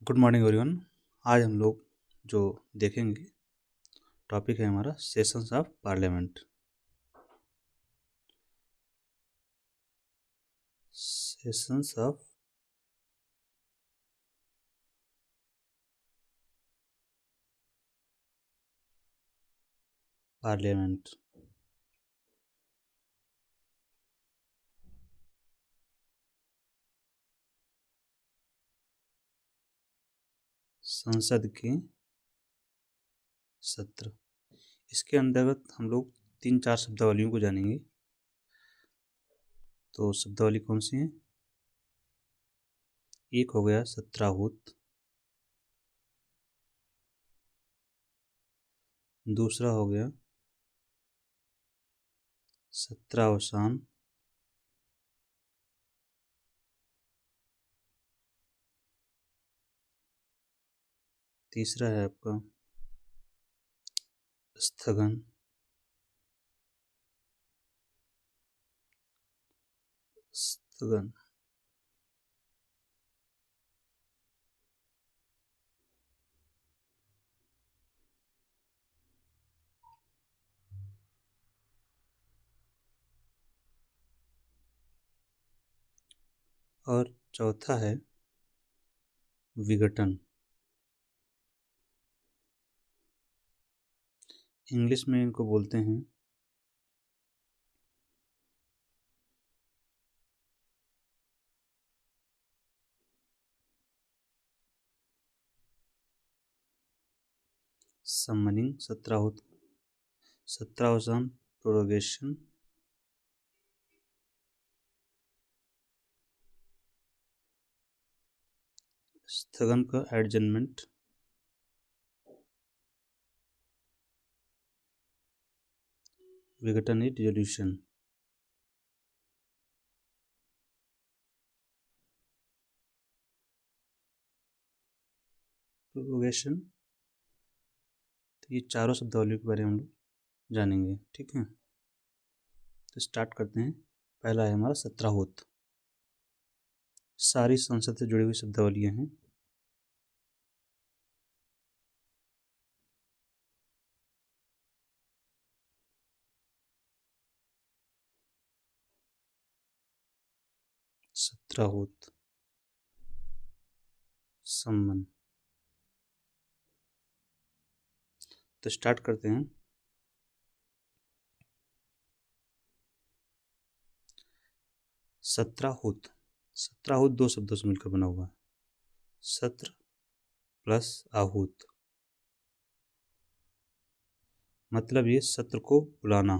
Good morning everyone. आज हम लोग जो देखेंगे टॉपिक है हमारा sessions of parliament. Sessions of parliament. संसद के सत्र। इसके अंतर्गत हम लोग 3-4 शब्दावलियों को जानेंगे। तो शब्दावली कौन सी है? एक हो गया सत्राहूत, दूसरा हो गया सत्रावसान, तीसरा है आपका स्थगन, स्थगन, और चौथा है विघटन। इंग्लिश में इनको बोलते हैं समनिंग, सत्राहूत, सत्रावसान, प्रोरोगेशन, स्थगन का एडजमेंट, विघटन है डिसोल्यूशन। प्रोरोगेशन। तो ये चारों शब्दावलियों के बारे में हम लोग जानेंगे, ठीक है। तो स्टार्ट करते हैं। पहला है हमारा सत्राहूत। सारी संसद से जुड़ी हुई शब्दावलियां हैं। सत्राहूत, सम्मन। तो स्टार्ट करते हैं। सत्राहूत। सत्राहूत दो शब्दों से मिलकर बना हुआ है। सत्र प्लस आहूत, मतलब ये सत्र को बुलाना।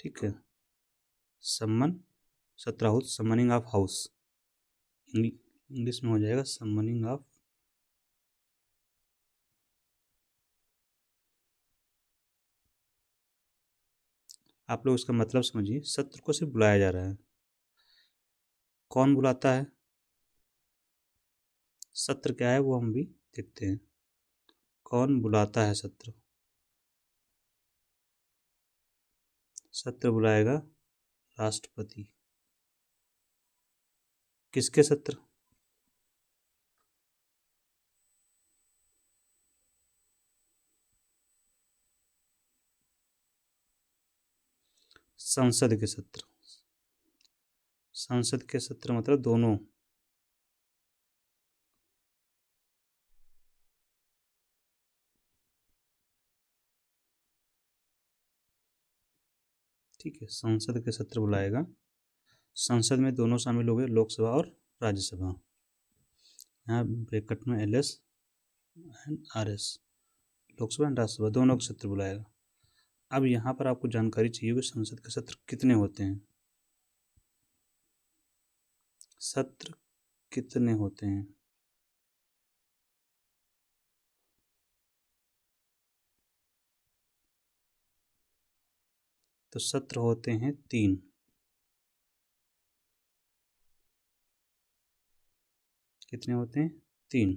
ठीक है। सम्मन, सत्राहूत, सम्मनिंग ऑफ हाउस। इंग्लिश में हो जाएगा सम्मनिंग ऑफ। आप लोग इसका मतलब समझिए, सत्र को सिर्फ बुलाया जा रहा है। कौन बुलाता है? सत्र क्या है वो हम भी देखते हैं। कौन बुलाता है सत्र? सत्र बुलाएगा राष्ट्रपति। किसके सत्र? संसद के सत्र। संसद के सत्र मतलब दोनों। ठीक है, संसद के सत्र बुलाएगा। संसद में दोनों शामिल हो गए, लोकसभा और राज्यसभा। यहाँ ब्रैकेट में LS and RS, Lok Sabha and Rajya Sabha दोनों के सत्र बुलाएगा। अब यहाँ पर आपको जानकारी चाहिए कि संसद के सत्र कितने होते हैं। सत्र कितने होते हैं? तो सत्र होते हैं 3। कितने होते हैं? 3।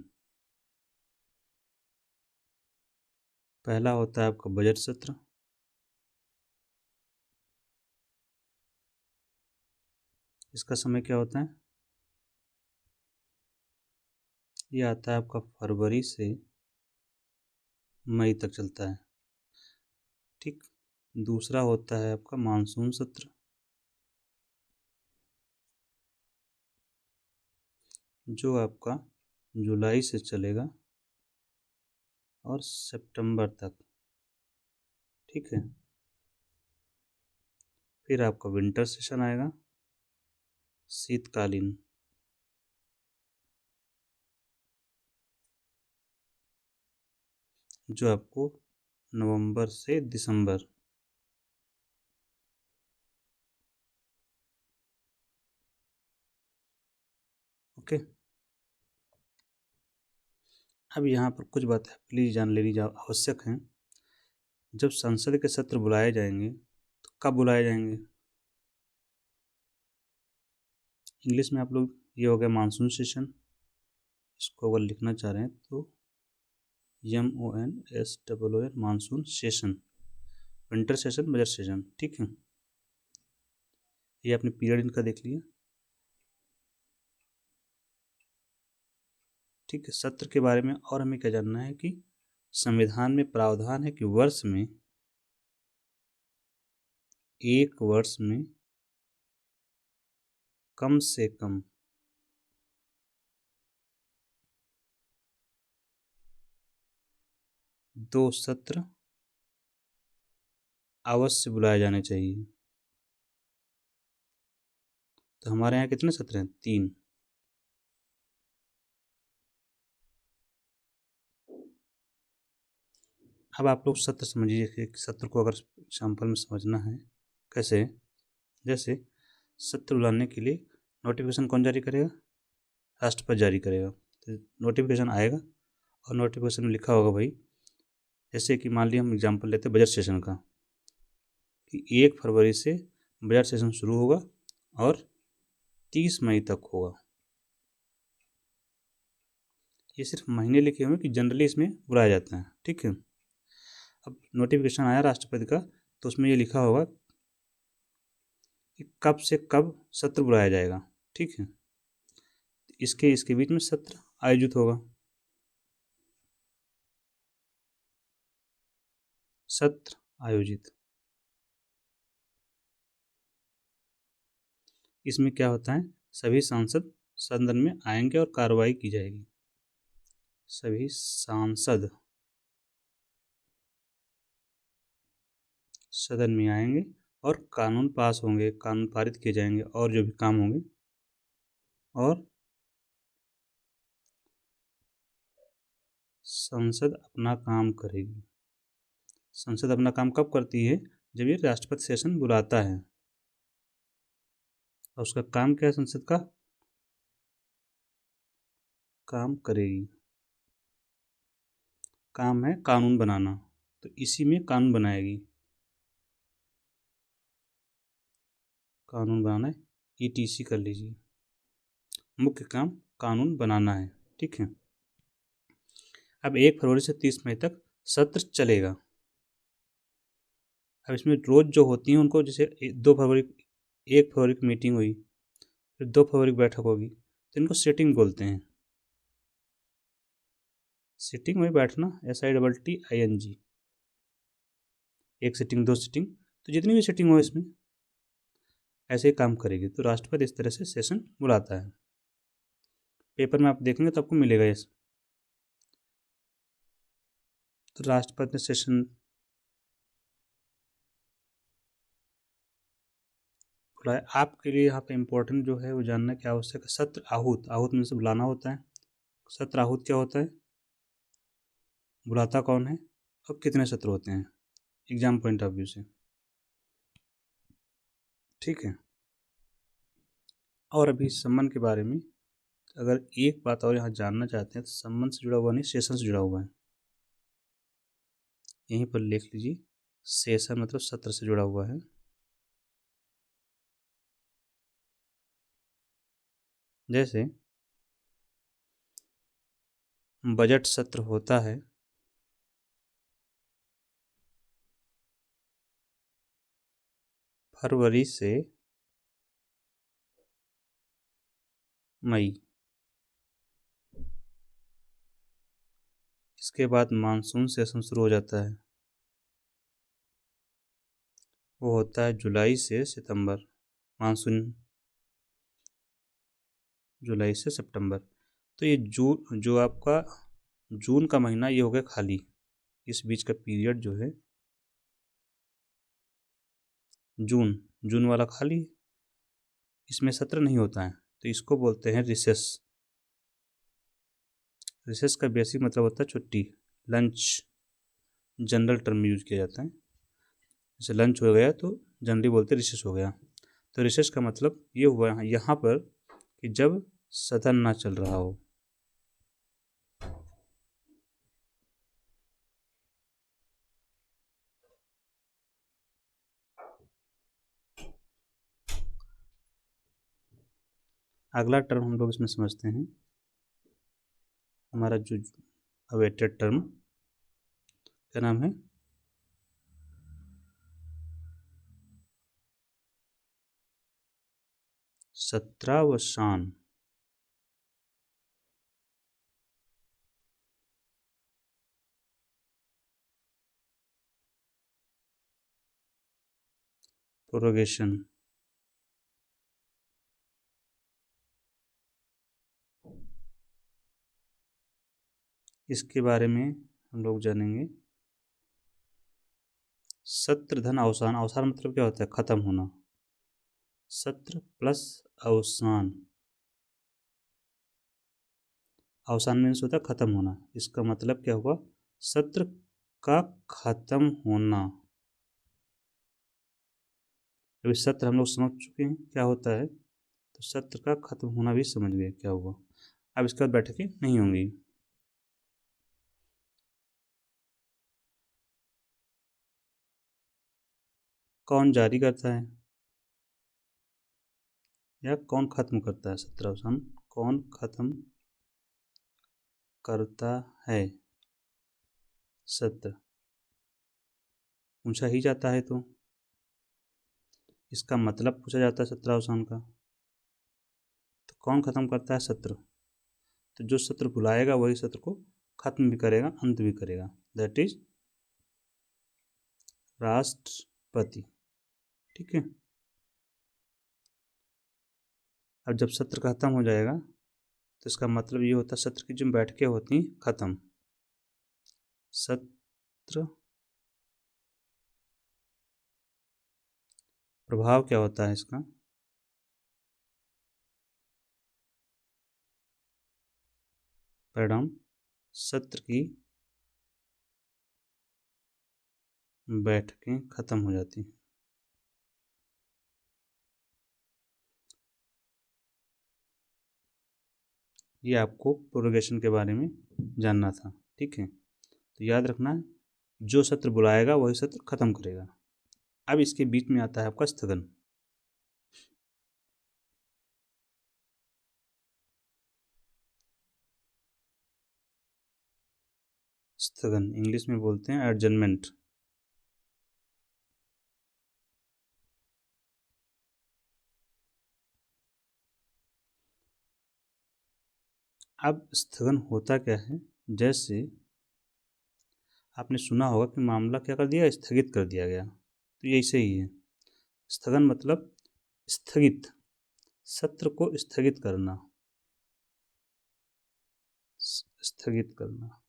पहला होता है आपका बजट सत्र, इसका समय क्या होता है, ये आता है आपका फरवरी से मई तक चलता है। ठीक। दूसरा होता है आपका मानसून सत्र, जो आपका जुलाई से चलेगा और सितंबर तक। ठीक है। फिर आपका विंटर सेशन आएगा, शीतकालीन, जो आपको नवंबर से दिसंबर। ओके। अब यहाँ पर कुछ बातें प्लीज जान लेनी आवश्यक हैं। जब संसद के सत्र बुलाए जाएंगे तो कब बुलाए जाएंगे? इंग्लिश में आप लोग, ये हो गया मानसून सेशन, इसको अगर लिखना चाह रहे हैं तो MONSOON, monsoon session. Winter session, budget session. ठीक है, ये आपने पीरियड इनका देख लिया। ठीक है, सत्र के बारे में और हमें क्या जानना है कि संविधान में प्रावधान है कि वर्ष में, एक वर्ष में कम से कम 2 सत्र अवश्य बुलाए जाने चाहिए। तो हमारे यहाँ कितने सत्र हैं? 3। अब आप लोग सत्र समझिए कि सत्र को अगर एग्जाम्पल में समझना है कैसे, जैसे सत्र बुलाने के लिए नोटिफिकेशन कौन जारी करेगा? राष्ट्रपति जारी करेगा। तो नोटिफिकेशन आएगा और नोटिफिकेशन में लिखा होगा भाई, जैसे कि मान लिया हम एग्जाम्पल लेते हैं बजट सेशन का, कि 1 फरवरी से बजट सेशन शुरू होगा और 30 मई तक होगा। ये सिर्फ महीने लिखे हुए हैं कि जनरली इसमें बुलाया जाता है। ठीक है। अब नोटिफिकेशन आया राष्ट्रपति का तो उसमें ये लिखा होगा कि कब से कब सत्र बुलाया जाएगा। ठीक है, इसके बीच में सत्र आयोजित होगा। सत्र आयोजित, इसमें क्या होता है, सभी सांसद सदन में आएंगे और कार्रवाई की जाएगी। सभी सांसद सदन में आएंगे और कानून पास होंगे, कानून पारित किए जाएंगे और जो भी काम होंगे, और संसद अपना काम करेगी। संसद अपना काम कब करती है? जब ये राष्ट्रपति सेशन बुलाता है। और उसका काम क्या है? संसद का काम करेगी, काम है कानून बनाना, तो इसी में कानून बनाएगी। कानून बनाना है, ETC कर लीजिए। मुख्य काम कानून बनाना है। ठीक है। अब 1 फरवरी से 30 मई तक सत्र चलेगा। अब इसमें रोज जो होती हैं उनको, जैसे 1 फरवरी की मीटिंग हुई, फिर 2 फरवरी की बैठक होगी, तो इनको सिटिंग बोलते हैं। सिटिंग में बैठना, SITTING। एक सिटिंग, 2 सिटिंग, तो जितनी भी सिटिंग हो इसमें ऐसे ही काम करेगी। तो राष्ट्रपति इस तरह से सेशन बुलाता है। पेपर में आप देखेंगे तो आपको मिलेगा ये। तो राष्ट्रपति ने सेशन बुलाया। आपके लिए यहाँ पे इम्पोर्टेंट जो है वो जानना क्या आवश्यक है, सत्र आहूत। आहूत में से बुलाना होता है। सत्र आहूत क्या होता है? बुलाता कौन है और कितने सत्र होते हैं, एग्जाम पॉइंट ऑफ व्यू से। ठीक है। और अभी सम्मन के बारे में अगर एक बात और यहाँ जानना चाहते हैं तो सम्मन से जुड़ा हुआ नहीं, सेशन से जुड़ा हुआ है। यहीं पर लिख लीजिए, सेशन मतलब सत्र से जुड़ा हुआ है। जैसे बजट सत्र होता है फरवरी से मई। इसके बाद मानसून सेशन शुरू हो जाता है, वो होता है जुलाई से सितंबर। मानसून जुलाई से सितंबर। तो ये जो आपका जून का महीना ये हो गया खाली, इस बीच का पीरियड जो है जून वाला खाली, इसमें सत्र नहीं होता है, तो इसको बोलते हैं रिसेस। रिसेस का बेसिक मतलब होता है छुट्टी, लंच जनरल टर्म यूज किया जाता है। जैसे लंच हो गया तो जनरली बोलते हैं रिसेस हो गया। तो रिसेस का मतलब ये हुआ यहाँ पर कि जब सदन ना चल रहा हो। अगला टर्म हम लोग इसमें समझते हैं, हमारा जो अवेटेड टर्म क्या नाम है, सत्रावसान। प्रोरोगेशन। इसके बारे में हम लोग जानेंगे। सत्र धन अवसान, अवसान मतलब क्या होता है, खत्म होना। सत्र प्लस अवसान, अवसान मीन्स होता है खत्म होना। इसका मतलब क्या हुआ, सत्र का खत्म होना। अभी सत्र हम लोग समझ चुके हैं क्या होता है, तो सत्र का खत्म होना भी समझ गए क्या हुआ। अब इसके बाद बैठकें नहीं होंगी। कौन जारी करता है या कौन खत्म करता है सत्रावसान, कौन खत्म करता है सत्र, पूछा ही जाता है तो इसका मतलब पूछा जाता है सत्रावसान का। तो कौन खत्म करता है सत्र, तो जो सत्र बुलाएगा वही सत्र को खत्म भी करेगा, अंत भी करेगा, दैट इज राष्ट्रपति। ठीक है। अब जब सत्र खत्म हो जाएगा तो इसका मतलब ये होता है सत्र की जो बैठकें होती हैं खत्म। सत्र प्रभाव क्या होता है इसका, परिणाम, सत्र की बैठकें खत्म हो जाती हैं। ये आपको प्रोरोगेशन के बारे में जानना था। ठीक है, तो याद रखना है जो सत्र बुलाएगा वही सत्र खत्म करेगा। अब इसके बीच में आता है आपका स्थगन। स्थगन इंग्लिश में बोलते हैं एडजर्नमेंट। अब स्थगन होता क्या है, जैसे आपने सुना होगा कि मामला क्या कर दिया, स्थगित कर दिया गया, तो ये ऐसे ही है। स्थगन मतलब स्थगित, सत्र को स्थगित करना, स्थगित करना।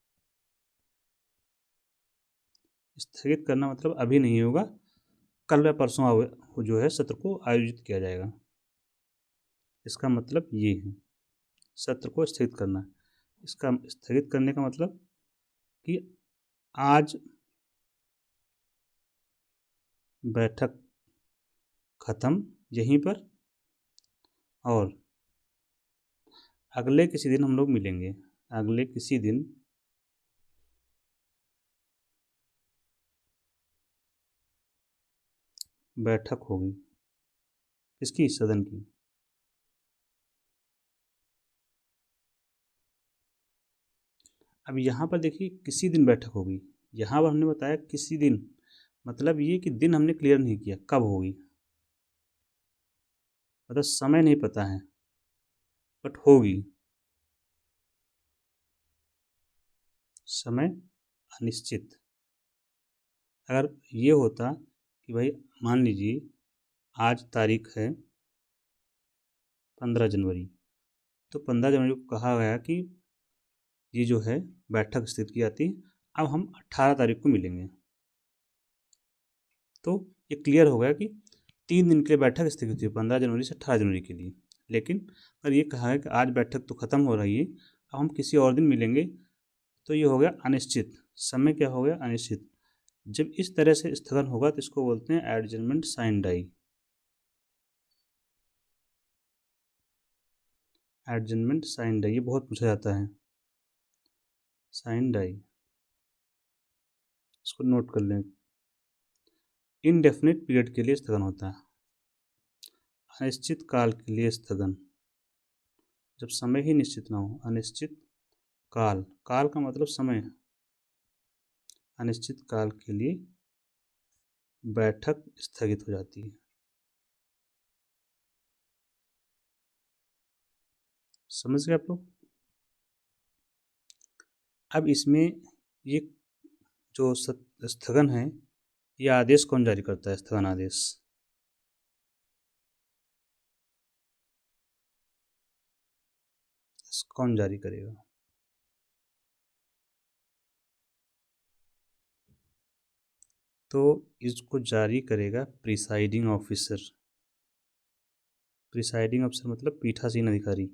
स्थगित करना मतलब अभी नहीं होगा, कल या परसों जो है सत्र को आयोजित किया जाएगा। इसका मतलब ये है, सत्र को स्थगित करना। इसका स्थगित करने का मतलब कि आज बैठक खत्म यहीं पर, और अगले किसी दिन हम लोग मिलेंगे, अगले किसी दिन बैठक होगी, किसकी, सदन की। अब यहाँ पर देखिए किसी दिन बैठक होगी, यहाँ पर हमने बताया किसी दिन, मतलब ये कि दिन हमने क्लियर नहीं किया कब होगी, मतलब समय नहीं पता है, बट होगी। समय अनिश्चित। अगर ये होता कि भाई मान लीजिए आज तारीख है 15 जनवरी, तो 15 जनवरी को कहा गया कि ये जो है बैठक स्थित की जाती है, अब हम 18 तारीख को मिलेंगे, तो ये क्लियर हो गया कि 3 दिन के लिए बैठक स्थगित होती है, 15 जनवरी से 18 जनवरी के लिए। लेकिन अगर ये कहा है कि आज बैठक तो ख़त्म हो रही है, अब हम किसी और दिन मिलेंगे, तो ये हो गया अनिश्चित। समय क्या हो गया? अनिश्चित। जब इस तरह से स्थगन होगा तो इसको बोलते हैं adjournment sine die. Adjournment sine die, ये बहुत पूछा जाता है। साइन डाई, इसको नोट कर लें। इनडेफिनिट पीरियड के लिए स्थगन होता है, अनिश्चित काल के लिए स्थगन, जब समय ही निश्चित ना हो। अनिश्चित काल, काल का मतलब समय। अनिश्चित काल के लिए बैठक स्थगित हो जाती है। समझ गए आप लोग? अब इसमें ये जो स्थगन है, ये आदेश कौन जारी करता है? स्थगन आदेश कौन जारी करेगा? तो इसको जारी करेगा प्रिसाइडिंग ऑफिसर। प्रिसाइडिंग ऑफिसर मतलब पीठासीन अधिकारी।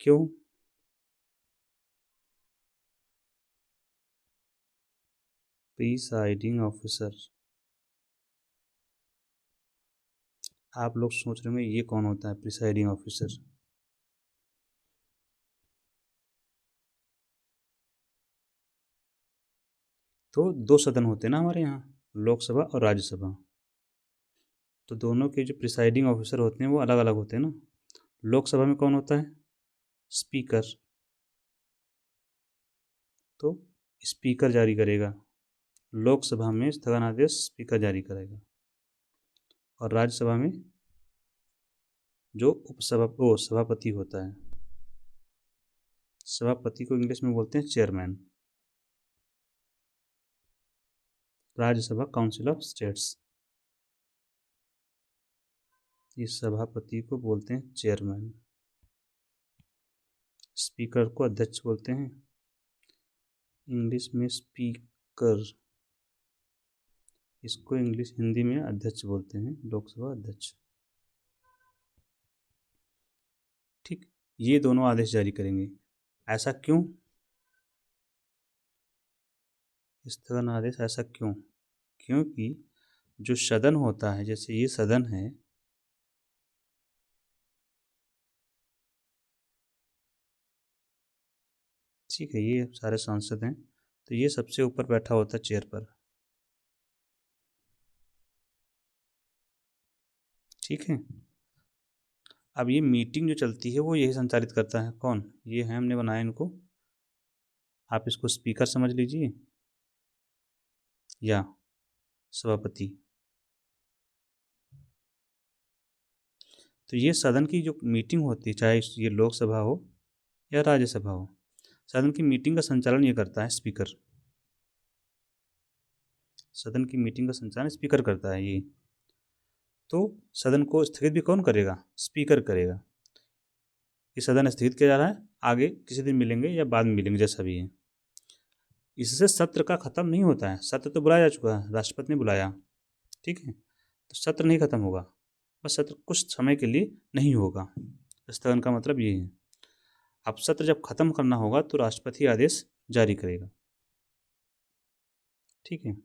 क्यों? Presiding officer. आप लोग सोच रहे होंगे ये कौन होता है प्रिसाइडिंग ऑफिसर? तो दो सदन होते हैं ना हमारे यहाँ, लोकसभा और राज्यसभा। तो दोनों के जो प्रिसाइडिंग ऑफिसर होते हैं वो अलग अलग होते हैं ना। लोकसभा में कौन होता है? स्पीकर। तो स्पीकर जारी करेगा। लोकसभा में स्थगन आदेश स्पीकर जारी करेगा, और राज्यसभा में जो सभापति होता है, सभापति को इंग्लिश में बोलते हैं chairman. Rajya Sabha council of states, इस सभापति को बोलते हैं चेयरमैन। स्पीकर को अध्यक्ष बोलते हैं, इंग्लिश में स्पीकर, इसको हिंदी में अध्यक्ष बोलते हैं, लोकसभा अध्यक्ष। ठीक, ये दोनों आदेश जारी करेंगे। ऐसा क्यों? स्थगन आदेश ऐसा क्यों? क्योंकि जो सदन होता है, जैसे ये सदन है, ठीक है, ये सारे सांसद हैं, तो ये सबसे ऊपर बैठा होता है चेयर पर। ठीक है। अब ये मीटिंग जो चलती है वो यही संचालित करता है। कौन? ये है, हमने बनाया इनको। आप इसको स्पीकर समझ लीजिए या सभापति। तो ये सदन की जो मीटिंग होती है, चाहे ये लोकसभा हो या राज्यसभा हो, सदन की मीटिंग का संचालन ये करता है स्पीकर। सदन की मीटिंग का संचालन स्पीकर करता है ये। तो सदन को स्थगित भी कौन करेगा? स्पीकर करेगा। ये सदन स्थगित किया जा रहा है, आगे किसी दिन मिलेंगे या बाद में मिलेंगे, जैसा भी है। इससे सत्र का खत्म नहीं होता है। सत्र तो बुलाया जा चुका है, राष्ट्रपति ने बुलाया, ठीक है, तो सत्र नहीं खत्म होगा, बस सत्र कुछ समय के लिए नहीं होगा। स्थगन का मतलब ये है। अब सत्र जब खत्म करना होगा तो राष्ट्रपति आदेश जारी करेगा। ठीक है।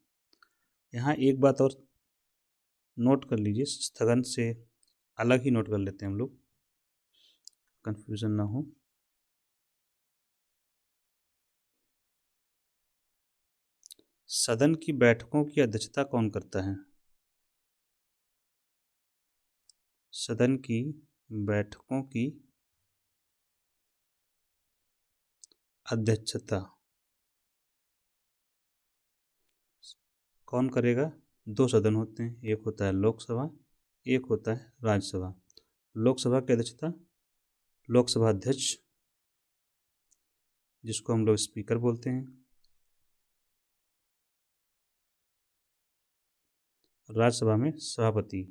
यहाँ एक बात और नोट कर लीजिए, स्थगन से अलग ही नोट कर लेते हैं हम लोग, कंफ्यूजन ना हो। सदन की बैठकों की अध्यक्षता कौन करता है? सदन की बैठकों की अध्यक्षता कौन करेगा? दो सदन होते हैं, एक होता है लोकसभा, एक होता है राज्यसभा। लोकसभा की अध्यक्षता लोकसभा अध्यक्ष, जिसको हम लोग स्पीकर बोलते हैं। राज्यसभा में सभापति,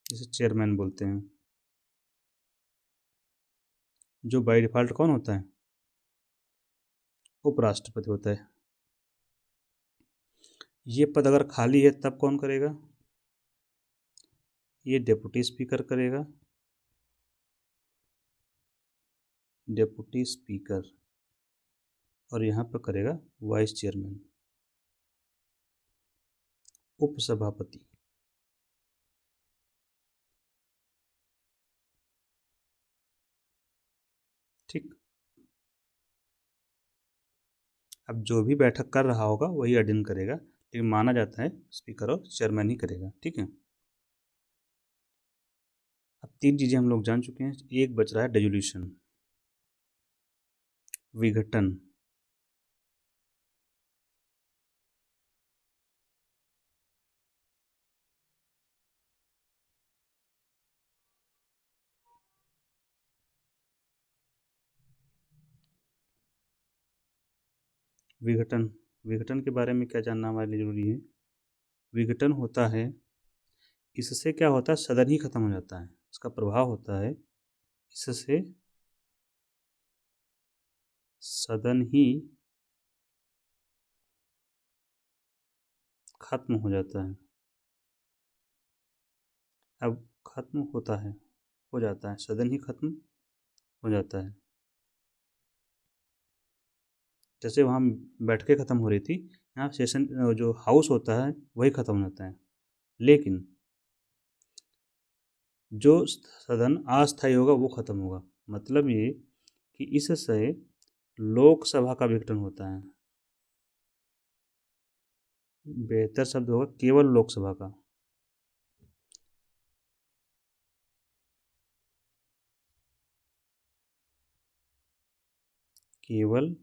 जिसे चेयरमैन बोलते हैं। जो बाय डिफॉल्ट कौन होता है? उपराष्ट्रपति होता है। ये पद अगर खाली है तब कौन करेगा? ये डेप्यूटी स्पीकर करेगा, डेप्यूटी स्पीकर। और यहाँ पर करेगा वाइस चेयरमैन, उपसभापति। ठीक। अब जो भी बैठक कर रहा होगा वही अटेंड करेगा, लेकिन माना जाता है स्पीकर और चेयरमैन ही करेगा। ठीक है। अब 3 चीज़ें हम लोग जान चुके हैं। एक बच रहा है डिसोल्यूशन, विघटन। विघटन, विघटन के बारे में क्या जानना हमारे लिए जरूरी है? विघटन होता है, इससे क्या होता है, सदन ही खत्म हो जाता है। इसका प्रभाव होता है इससे सदन ही खत्म हो जाता है। अब खत्म होता है, हो जाता है, सदन ही खत्म हो जाता है। जैसे वहाँ बैठकें खत्म हो रही थी, यहाँ सेशन जो हाउस होता है वही खत्म हो जाता है। लेकिन जो सदन अस्थायी होगा वो खत्म होगा। मतलब ये कि इससे लोकसभा का विघटन होता है। बेहतर शब्द होगा केवल लोकसभा का। केवल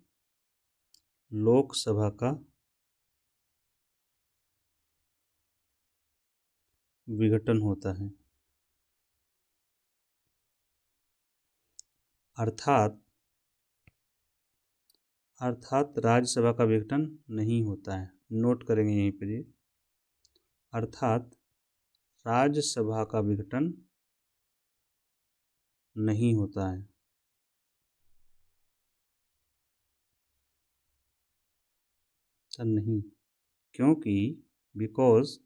लोकसभा का विघटन होता है। अर्थात राज्यसभा का विघटन नहीं होता है। नोट करेंगे यहीं पर ये। अर्थात राज्यसभा का विघटन नहीं होता है। सर नहीं, क्योंकि बिकॉज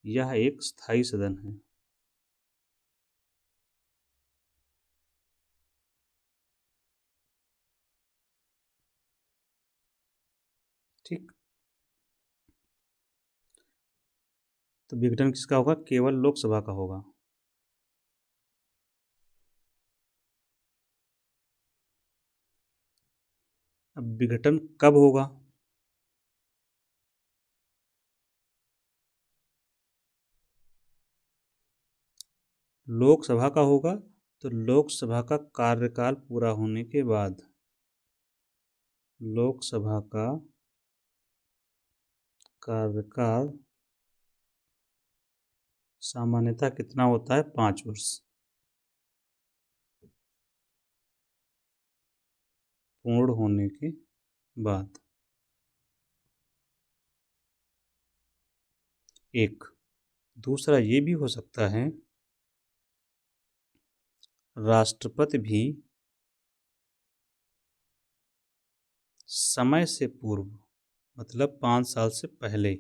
यह एक स्थायी सदन है। ठीक। तो विघटन किसका होगा? केवल लोकसभा का होगा। अब विघटन कब होगा? लोकसभा का होगा तो लोकसभा का कार्यकाल पूरा होने के बाद। लोकसभा का कार्यकाल सामान्यतः कितना होता है? 5 वर्ष। पूर्ण होने के बाद। एक दूसरा ये भी हो सकता है, राष्ट्रपति भी समय से पूर्व, मतलब 5 साल से पहले,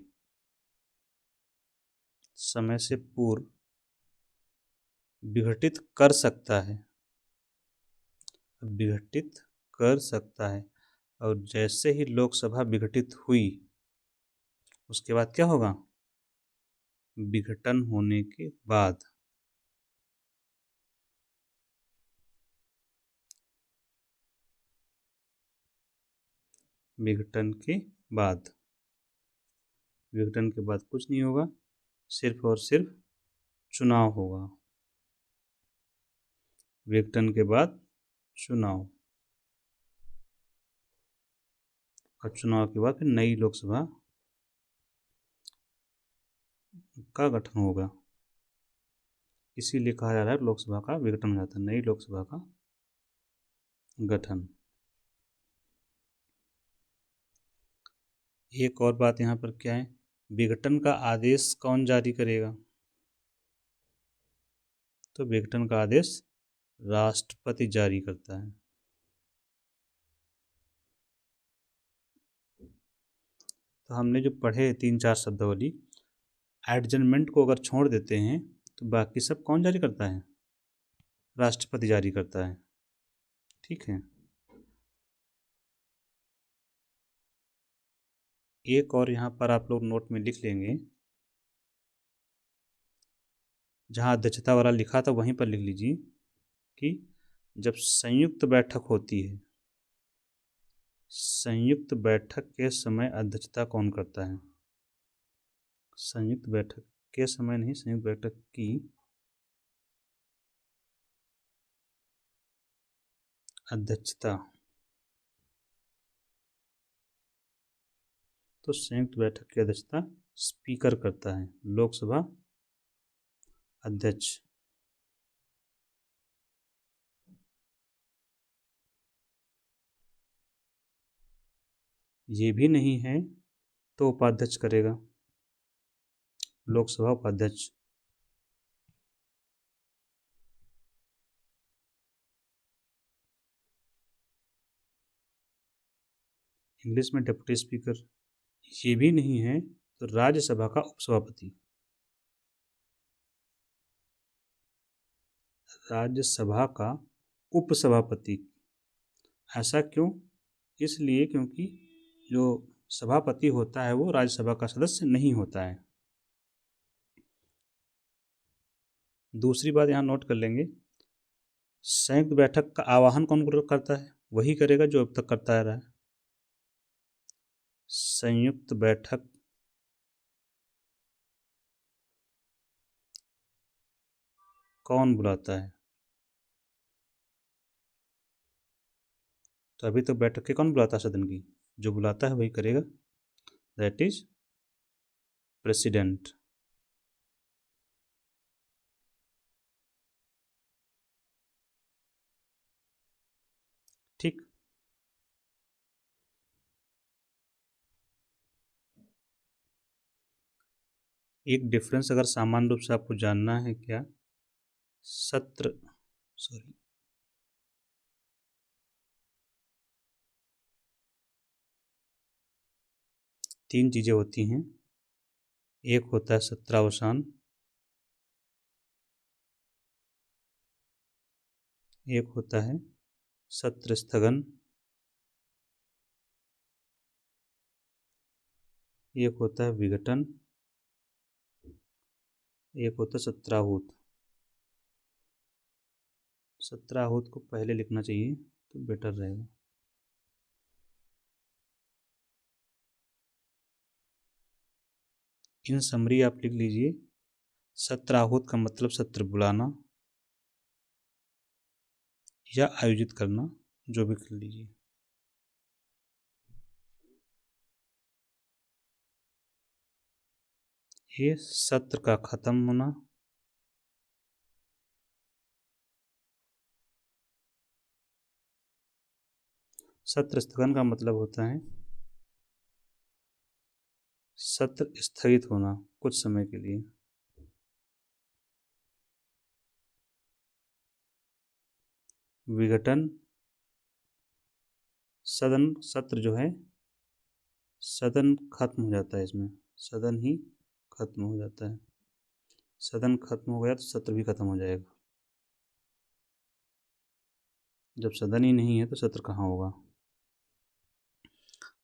समय से पूर्व विघटित कर सकता है। विघटित कर सकता है। और जैसे ही लोकसभा विघटित हुई उसके बाद क्या होगा? विघटन होने के बाद। विघटन के बाद, विघटन के बाद कुछ नहीं होगा, सिर्फ और सिर्फ चुनाव होगा। विघटन के बाद चुनाव, और चुनाव के बाद फिर नई लोकसभा का गठन होगा, इसीलिए कहा जा रहा है लोकसभा का विघटन हो जाता है, नई लोकसभा का गठन। एक और बात यहाँ पर क्या है, विघटन का आदेश कौन जारी करेगा? तो विघटन का आदेश राष्ट्रपति जारी करता है। तो हमने जो पढ़े 3-4 शब्दावली, एडजमेंट को अगर छोड़ देते हैं तो बाकी सब कौन जारी करता है? राष्ट्रपति जारी करता है। ठीक है। एक और यहाँ पर आप लोग नोट में लिख लेंगे, जहाँ अध्यक्षता वाला लिखा था वहीं पर लिख लीजिए कि जब संयुक्त बैठक होती है, संयुक्त बैठक के समय अध्यक्षता कौन करता है? संयुक्त बैठक के समय नहीं, संयुक्त बैठक की अध्यक्षता, तो संयुक्त बैठक की अध्यक्षता स्पीकर करता है, लोकसभा अध्यक्ष। ये भी नहीं है तो उपाध्यक्ष करेगा, लोकसभा उपाध्यक्ष। इंग्लिश में डिप्टी स्पीकर। ये भी नहीं है तो राज्यसभा का उपसभापति, राज्यसभा का उपसभापति। ऐसा क्यों? इसलिए क्योंकि जो सभापति होता है वो राज्यसभा का सदस्य नहीं होता है। दूसरी बात यहाँ नोट कर लेंगे, संयुक्त बैठक का आह्वान कौन करता है? वही करेगा जो अब तक करता आ रहा है। संयुक्त बैठक कौन बुलाता है? तो अभी तो बैठक के कौन बुलाता है सदन की? जो बुलाता है वही करेगा, दैट इज प्रेसिडेंट। ठीक। एक डिफरेंस अगर सामान्य रूप से आपको जानना है क्या, सत्र, सॉरी, तीन चीजें होती हैं। एक होता है सत्रावसान, एक होता है सत्र स्थगन, एक होता है विघटन, एक होता है सत्राहूत। सत्राहूत को पहले लिखना चाहिए तो बेटर रहेगा। इन समरी आप लिख लीजिए, सत्राहूत का मतलब सत्र बुलाना या आयोजित करना, जो भी कर लीजिए। ये सत्र का खत्म होना, सत्र स्थगन का मतलब होता है सत्र स्थगित होना कुछ समय के लिए। विघटन, सदन, सत्र जो है, सदन खत्म हो जाता है, इसमें सदन ही खत्म हो जाता है। सदन खत्म हो गया तो सत्र भी खत्म हो जाएगा। जब सदन ही नहीं है तो सत्र कहाँ होगा?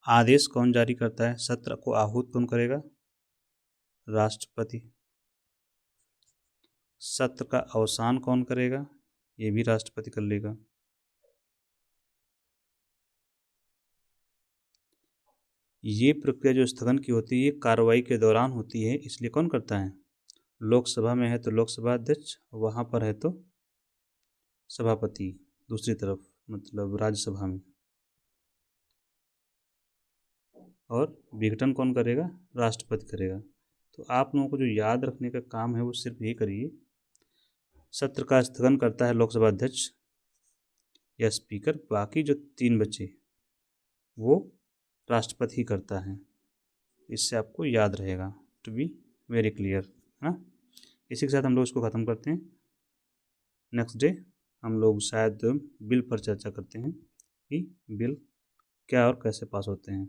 आदेश कौन जारी करता है? सत्र को आहूत कौन करेगा? राष्ट्रपति। सत्र का अवसान कौन करेगा? ये भी राष्ट्रपति कर लेगा। ये प्रक्रिया जो स्थगन की होती है ये कार्रवाई के दौरान होती है, इसलिए कौन करता है? लोकसभा में है तो लोकसभा अध्यक्ष, वहाँ पर है तो सभापति, दूसरी तरफ मतलब राज्यसभा में। और विघटन कौन करेगा? राष्ट्रपति करेगा। तो आप लोगों को जो याद रखने का काम है वो सिर्फ ये करिए, सत्र का स्थगन करता है लोकसभा अध्यक्ष या स्पीकर, बाकी जो 3 बचे वो राष्ट्रपति ही करता है। इससे आपको याद रहेगा, टू बी वेरी क्लियर, है ना। इसी के साथ हम लोग इसको ख़त्म करते हैं। नेक्स्ट डे हम लोग शायद बिल पर चर्चा करते हैं कि बिल क्या और कैसे पास होते हैं।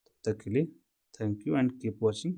तब तक के लिए thank you and keep watching.